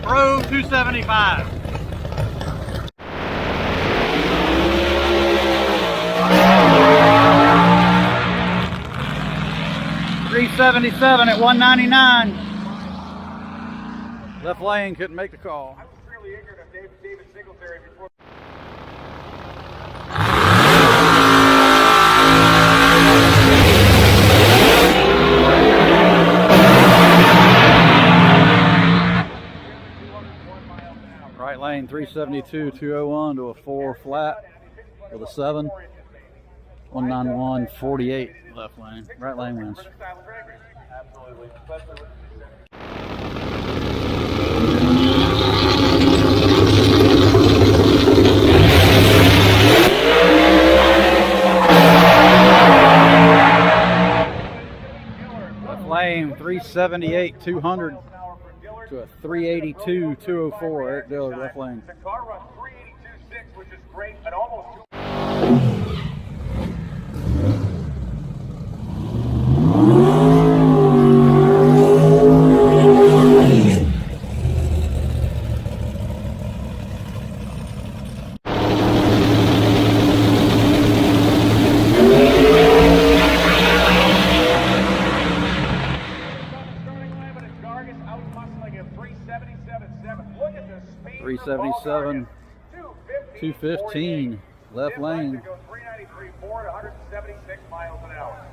Pro 275. $377 at 199. Left lane, couldn't make the call. I was really ignorant of David Singletary before. Right lane 372, 201 to a 4 flat with a 7. 191, 48 left lane. Right lane wins. Absolutely. 378, 200 to a 382, 204. Eric Dillard, left lane. The car runs 382.6, which is great, and almost 377, 215 left lane. 393 forward, 176 miles an hour.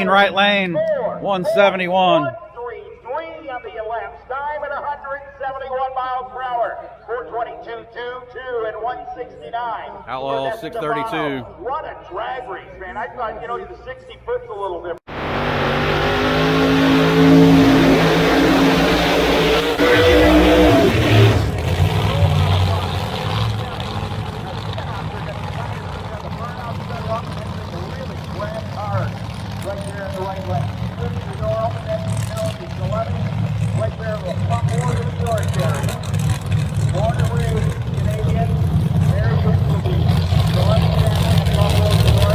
Right lane, 171. 133 on the elapsed time at 171 miles per hour. 422.22 and 169. Outlaw 632. What a drag race, man. I thought, the 60 foot's a little different. Right there in the right lane. Push the door open, that penalty 11. Right there, the front board of the George area. Border Ridge, Canadian, very good to be. So let's get that front board of the George.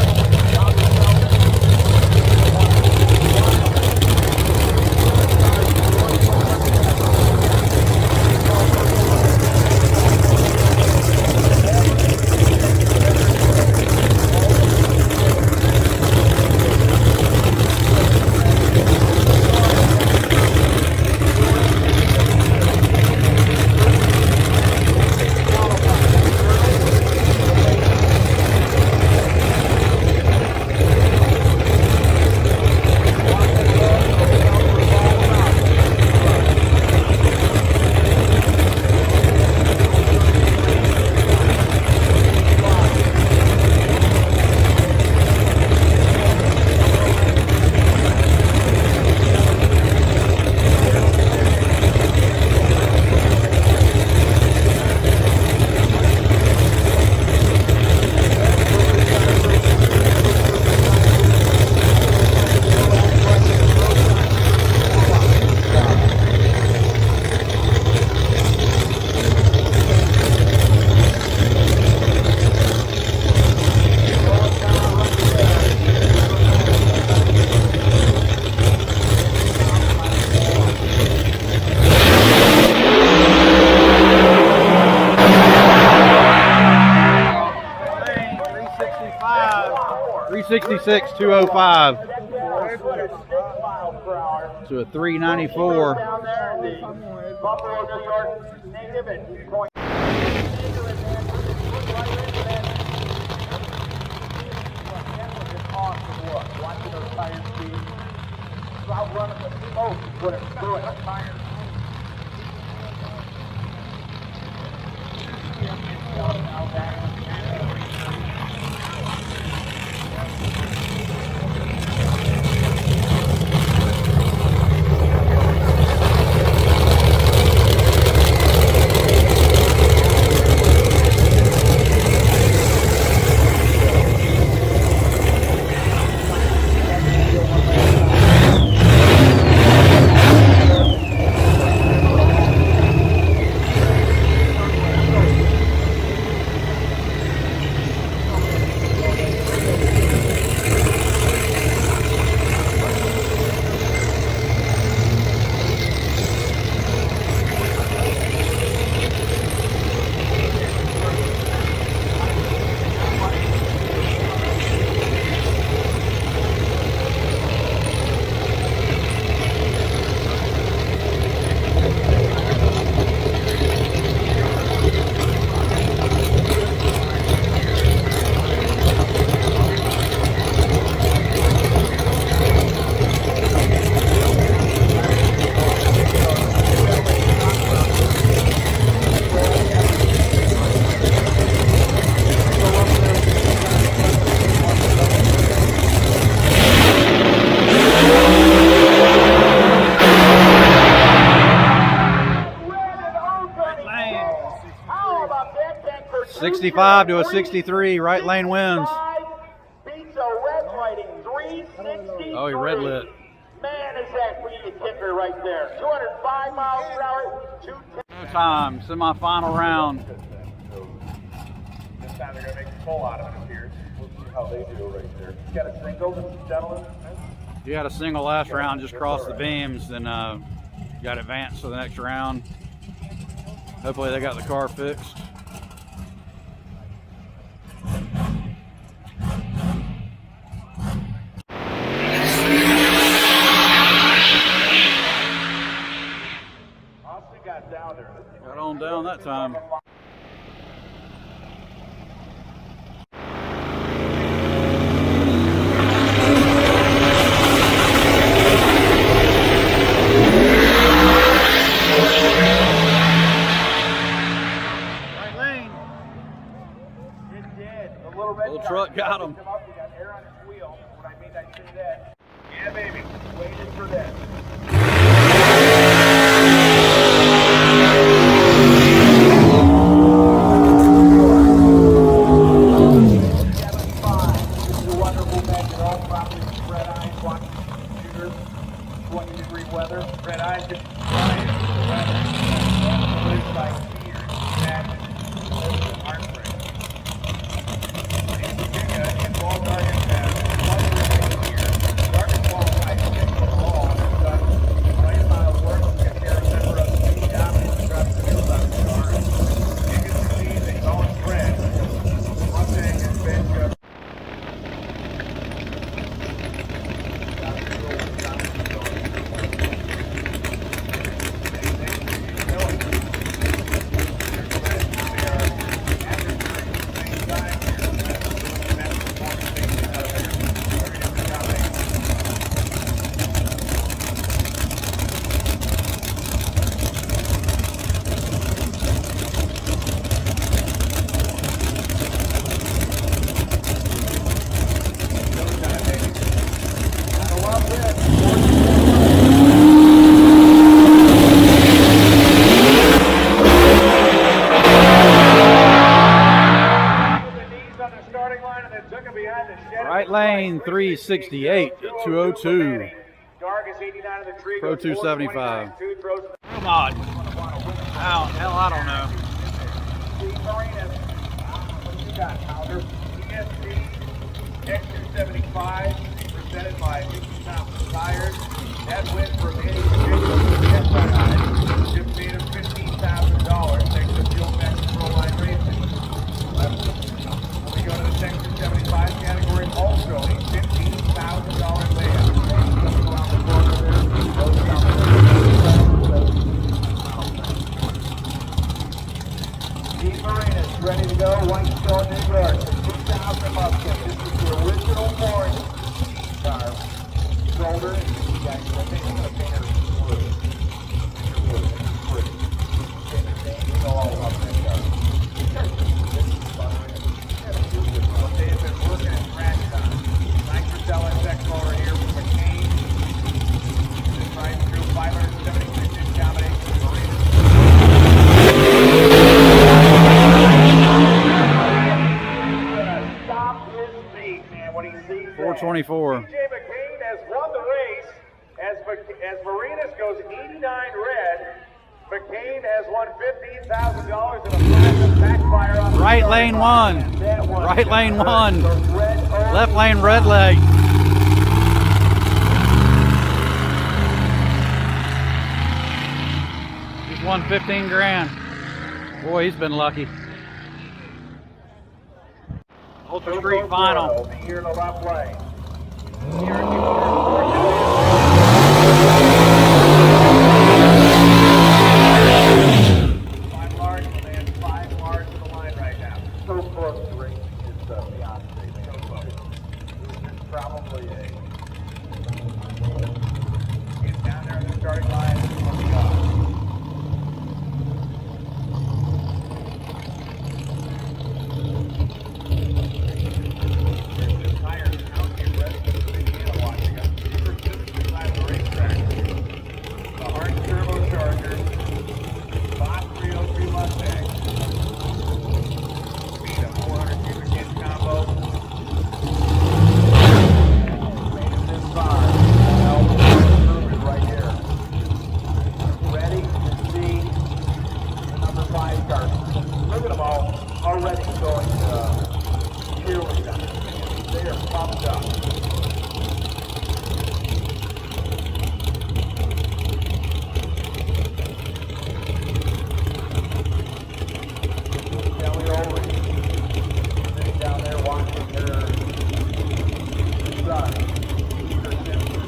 $366, 205 to a 394. outrunning the T-Mobile, put it through it. How about that? 65 to a 63. Right lane wins. Beats a red lighting 363. Oh, he red lit. Man, is that speed kicker right there. 205 miles per hour. 210. Time, semi-final round. This time they're going to make a full out of it, it appears. We'll see how they do right there. You got a single, gentlemen? You had a single last round, just crossed the beams, then got advanced to the next round. Hopefully they got the car fixed. Austin got down there. Got on down that time. Little truck got him. You got air on its wheel. When I mean I say that. Yeah, baby. Waited for that. 20-degree weather. Red eyes just flying into the weather. Blue by fear, sadness, and heartbreak. In Virginia, in Ball Garden, Garden qualified to get the ball. They've done 20 miles work to get there. Remember us being down and drop the wheels out of the car. You can see that he's all spread. One thing has been just Right lane 368 at 202. Pro 275. Come on. How hell I don't know. X275 presented by Thompson Tires. That win for Manny just made him $15,000 thanks to Fuel Max Pro Line Racing. We go to the Section 75 category, also a $15,000 layup. Around the corner there, goes down Steve Marinas ready to go, Whitestone, New York, 2000 Mustang. This is the original orange car. shoulder. Yeah, I think I'm going to paint her wood. Pretty. You know all about that car. They've been working at crash time. Nitrocell SX motor here with McCain. This right through 576 inch combination with Marina. Stop his feet, man, when he sees 424. DJ McCain has won the race as Marinas goes 89 red. McCain has won $15,000 in a private backfire on Right lane one. Right lane one. Left lane red leg. He's won 15 grand. Boy, he's been lucky. Ultra Street final. Here in the left lane. Five large to the line right now. So close to race is beyond safe. So close. This is probably a get down there in the starting line. Look at them all already going cheerleader. They are pumped up. Kelly Ulrich sitting down there watching her son, Peter Simpson.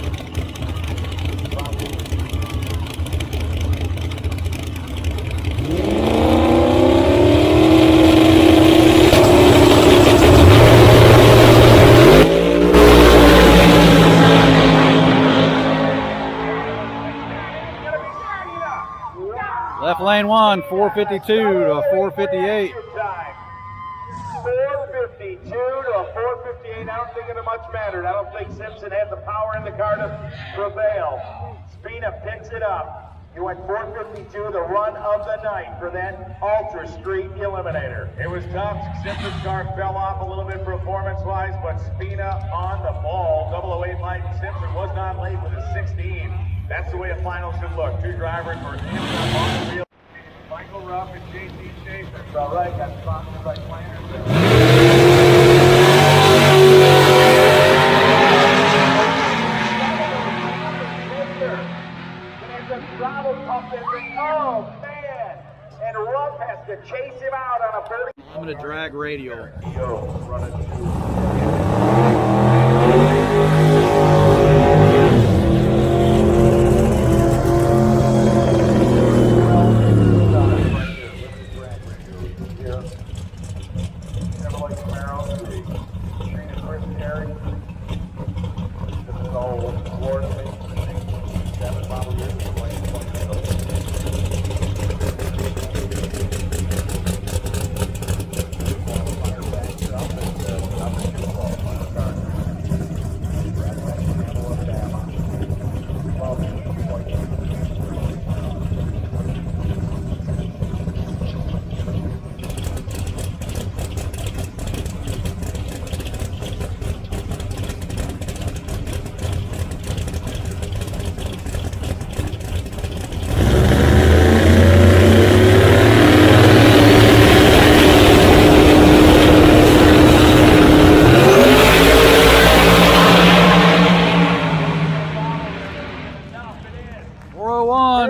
Left lane one, 452 to 458. 452 to a 458. I don't think it much mattered. I don't think Simpson had the power in the car to prevail. Spina picks it up. He went 452, the run of the night for that Ultra Street Eliminator. It was tough. Simpson's car fell off a little bit performance-wise, but Spina on the ball. 008 Mike Simpson was not late with a 16. That's the way a final should look. Two drivers were in on the field. Michael Ruff and JT Schaefer. It's all right. Got sponsored by Planners. Oh, man. And Ruff has to chase him out on a 30. Limited drag radial.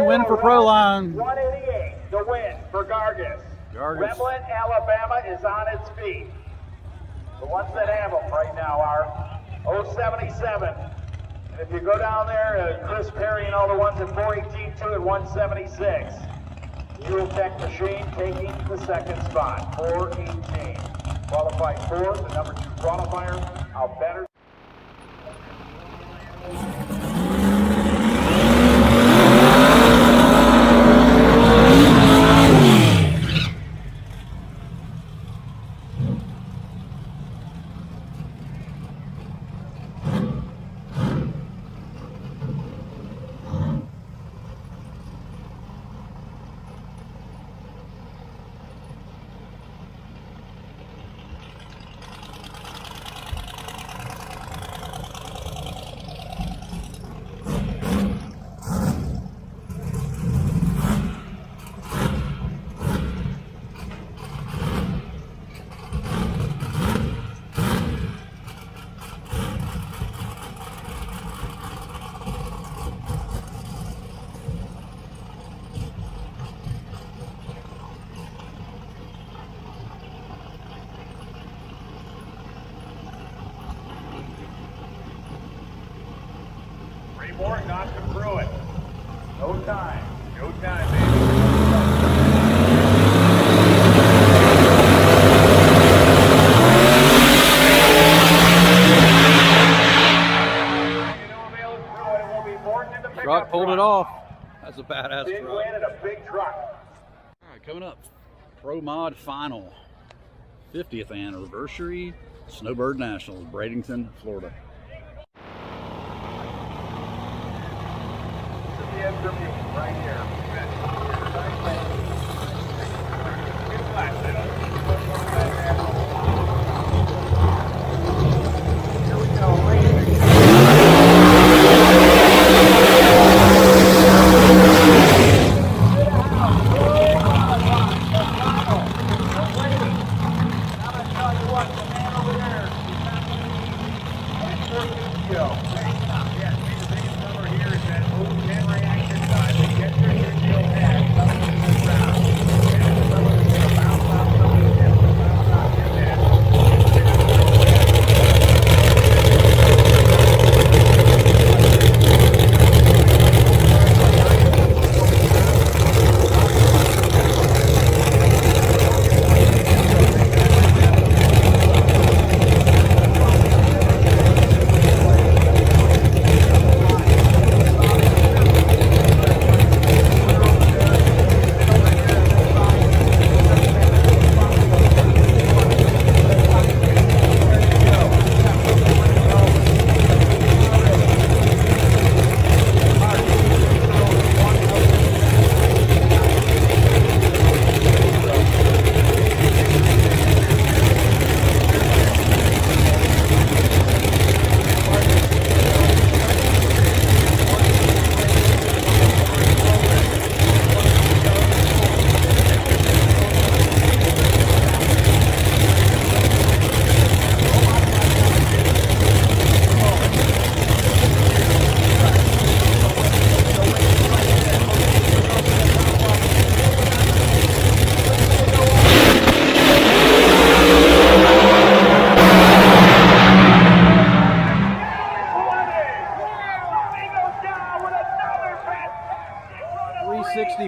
Running for Proline. 188, the win for Gargis. Gremlin, Alabama is on its feet. The ones that have them right now are 077. And if you go down there, Chris Perry and all the ones at 418, 2 at 176. Fuel Tech Machine taking the second spot, 418. Qualified fourth, the number 2 qualifier, Albetter. 3 more, got them through it. No time. No time, baby. Truck pulled it off. That's a badass Big truck. win and a big truck. All right, coming up, Pro Mod Final, 50th anniversary, Snowbird Nationals, Bradenton, Florida. Right here. Here we go, racing.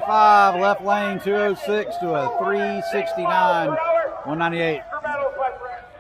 Left lane 206 to a 369, 198.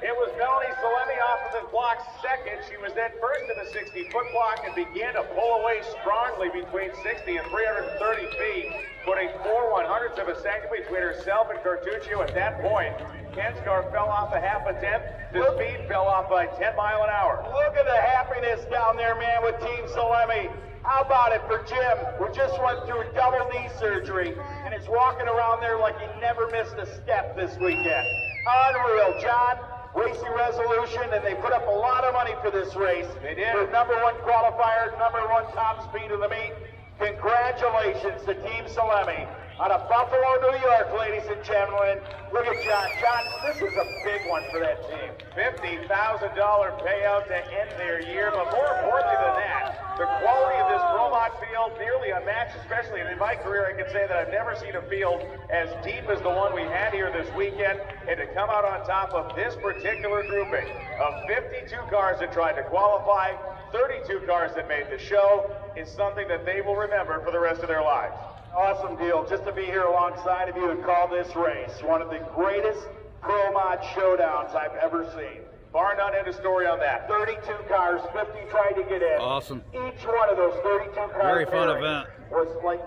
It was Melanie Salemi off of the block second. She was then first in the 60-foot block and began to pull away strongly between 60 and 330 feet, putting 4/100ths of a second between herself and Cartuccio at that point. Kenskar fell off a half a tenth. The speed fell off by 10 miles an hour. Look at the happiness down there, man, with Team Salemi. How about it for Jim, who just went through double knee surgery and is walking around there like he never missed a step this weekend. Unreal, John. Racing Resolution, and they put up a lot of money for this race. They did. For #1 qualifier, #1 top speed of the meet. Congratulations to Team Salemi out of Buffalo, New York, ladies and gentlemen. Look at John. John, this is a big one for that team. $50,000 payout to end their year, but more importantly than that, the quality of this Pro Mod field nearly unmatched, especially in my career. I can say that I've never seen a field as deep as the one we had here this weekend, and to come out on top of this particular grouping of 52 cars that tried to qualify, 32 cars that made the show, is something that they will remember for the rest of their lives. Awesome deal, just to be here alongside of you and call this race one of the greatest Pro Mod showdowns I've ever seen. Bar none, end of story on that. 32 cars, 50 tried to get in. Awesome. Each one of those 32 cars Very fun event. was like